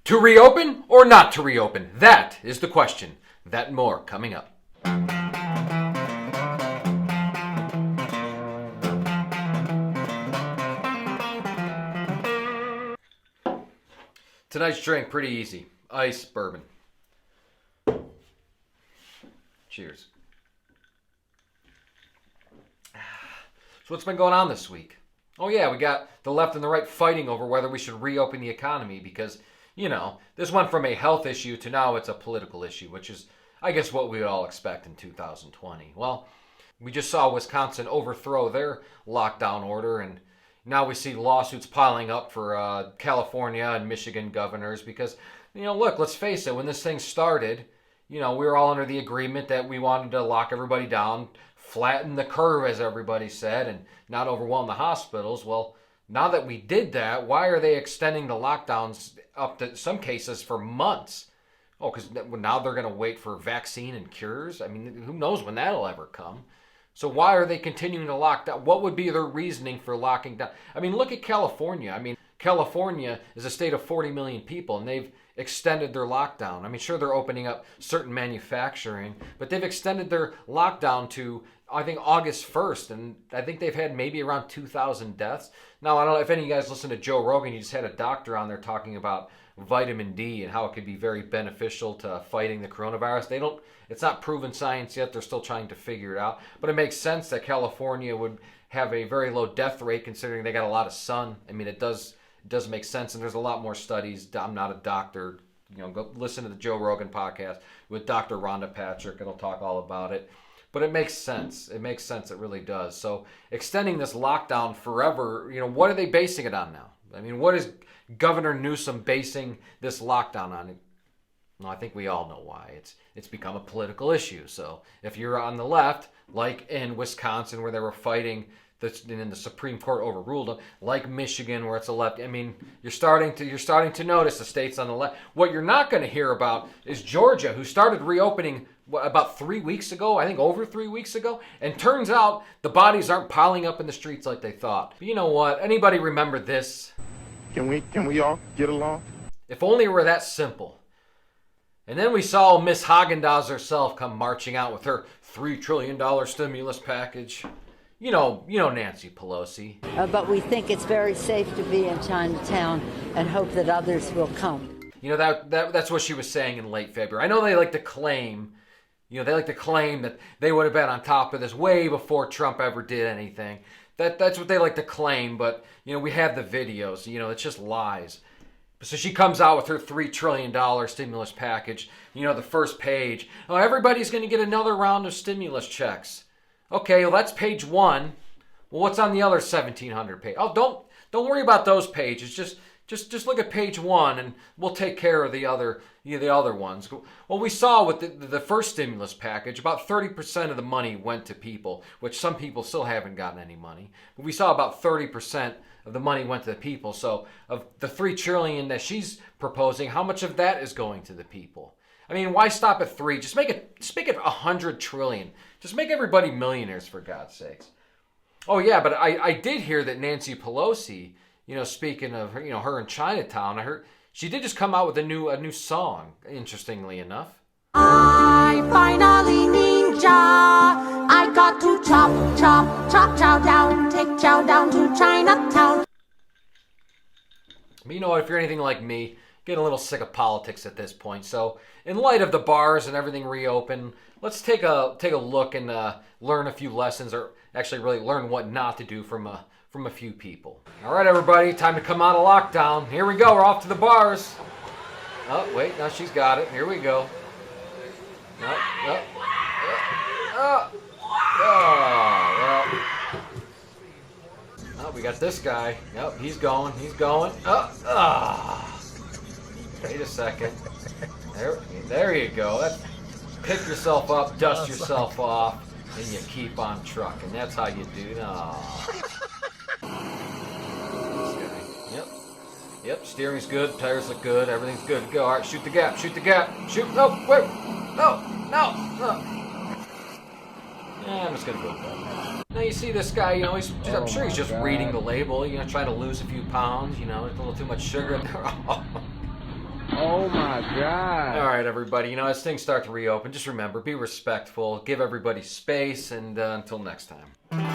To reopen or not to reopen? That is the question. That and more coming up. Tonight's drink, pretty easy. Ice bourbon. Cheers. So what's been going on this week? Oh yeah, we got the left and the right fighting over whether we should reopen the economy because, you know, this went from a health issue to now it's a political issue, which is, I guess, what we would all expect in 2020. Well, we just saw Wisconsin overthrow their lockdown order, and now we see lawsuits piling up for California and Michigan governors because, you know, look, let's face it, when this thing started, you know, we were all under the agreement that we wanted to lock everybody down, flatten the curve, as everybody said, and not overwhelm the hospitals. Well, now that we did that, why are they extending the lockdowns up to some cases for months? Oh, because now they're going to wait for vaccine and cures? I mean, who knows when that'll ever come? So why are they continuing to lock down? What would be their reasoning for locking down? I mean, look at California. I mean, California is a state of 40 million people, and they've extended their lockdown. I mean, sure, they're opening up certain manufacturing, but they've extended their lockdown to, I think, August 1st, and I think they've had maybe around 2,000 deaths. Now, I don't know if any of you guys listen to Joe Rogan. You just had a doctor on there talking about vitamin D and how it could be very beneficial to fighting the coronavirus. It's not proven science yet. They're still trying to figure it out, but it makes sense that California would have a very low death rate considering they got a lot of sun. I mean, it does make sense, and there's a lot more studies. I'm not a doctor. You know, go listen to the Joe Rogan podcast with Dr. Rhonda Patrick. It'll talk all about it. But it makes sense. It makes sense. It really does. So extending this lockdown forever, you know, what are they basing it on now? I mean, what is Governor Newsom basing this lockdown on? Well, I think we all know why. It's become a political issue. So if you're on the left, like in Wisconsin where they were fighting, and the Supreme Court overruled them, like Michigan where it's a left. I mean, you're starting to notice the states on the left. What you're not going to hear about is Georgia, who started reopening about 3 weeks ago, I think over 3 weeks ago, and turns out the bodies aren't piling up in the streets like they thought. But you know what? Anybody remember this? Can we all get along? If only it were that simple. And then we saw Miss Haagen-Dazs herself come marching out with her $3 trillion stimulus package. You know Nancy Pelosi. But we think it's very safe to be in Chinatown and hope that others will come. You know, that's what she was saying in late February. I know they like to claim, that they would have been on top of this way before Trump ever did anything. That's what they like to claim, but, you know, we have the videos. You know, it's just lies. So she comes out with her $3 trillion stimulus package. You know, the first page. Oh, everybody's going to get another round of stimulus checks. Okay, well, that's page one. Well, what's on the other 1,700 pages? Oh, don't worry about those pages. Just look at page one, and we'll take care of the other ones. Well, we saw with the first stimulus package, about 30% of the money went to people, which some people still haven't gotten any money. But we saw about 30% of the money went to the people. So of the $3 trillion that she's proposing, how much of that is going to the people? I mean, why stop at 3? Just make it $100 trillion. Just make everybody millionaires, for God's sakes. Oh yeah, but I did hear that Nancy Pelosi, you know, speaking of her, you know, her in Chinatown, I heard she did just come out with a new song, interestingly enough. I finally ninja. I got to chop, chow down, take chow down to Chinatown. But you know what, if you're anything like me, getting a little sick of politics at this point. So in light of the bars and everything reopened, let's take a look and learn a few lessons, or actually really learn what not to do from a few people. All right, everybody, time to come out of lockdown. Here we go. We're off to the bars. Oh, wait. Now she's got it. Here we go. Oh, we got this guy. Yep, he's going. Wait a second. There you go. Pick yourself up, dust yourself off, and you keep on trucking. That's how you do it. Yep, steering's good, tires look good, everything's good to go. All right, shoot the gap. Shoot. No, wait. No. Yeah, I'm just going to go with that. Now you see this guy, you know, I'm sure he's just reading the label, you know, trying to lose a few pounds, you know, a little too much sugar in there. Oh my God. All right, everybody. You know, as things start to reopen, just remember, be respectful, give everybody space, and until next time.